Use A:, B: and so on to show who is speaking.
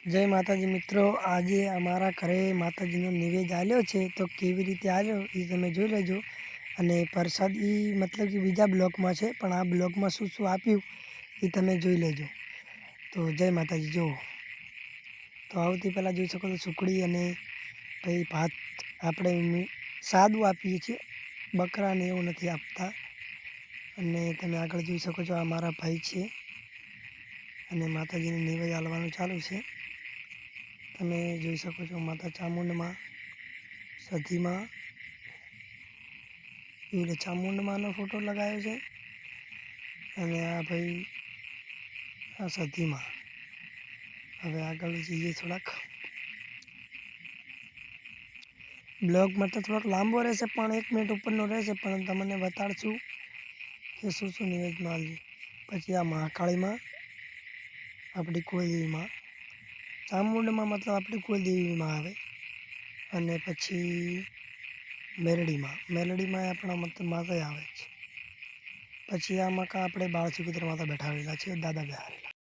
A: જય માતાજી મિત્રો, આજે અમારા ઘરે માતાજીનો નિવેદ આલ્યો છે, તો કેવી રીતે આલ્યો એ તમે જોઈ લેજો. અને પ્રસાદ એ મતલબ કે બીજા બ્લોકમાં છે, પણ આ બ્લોકમાં શું શું આપ્યું એ તમે જોઈ લેજો. તો જય માતાજી. જુઓ તો આવતી પહેલાં જોઈ શકો છો સુખડી અને પછી ભાત આપણે સાદું આપીએ છીએ, બકરાને એવું નથી આપતા. અને તમે આગળ જોઈ શકો છો આ મારા ભાઈ છે અને માતાજીને નિવેદ આલવાનું ચાલુ છે. તમે જોઈ શકો છો માતા ચામુંડમાં સધીમાં એવી રીતે ચામુંડમાંનો ફોટો લગાવ્યો છે. અને આ ભાઈ આ સધીમાં. હવે આગળ જઈએ થોડાક. બ્લોગમાં તો થોડોક લાંબો રહેશે, પણ 1 મિનિટ ઉપરનો રહેશે, પણ તમને બતાડશું કે શું શું નિવેદમાં આલ્યું. પછી આ મહાકાળીમાં આપણી કુળદેવીમાં, ચામુંડમાં મતલબ આપણી કુળદેવીમાં આવે. અને પછી મેલડીમાં આપણા મતલબ માતા આવે છે. પછી આમાં આપણે બાળસુકુત્ર માતા બેઠાવેલા છે, દાદા બેહારેલા.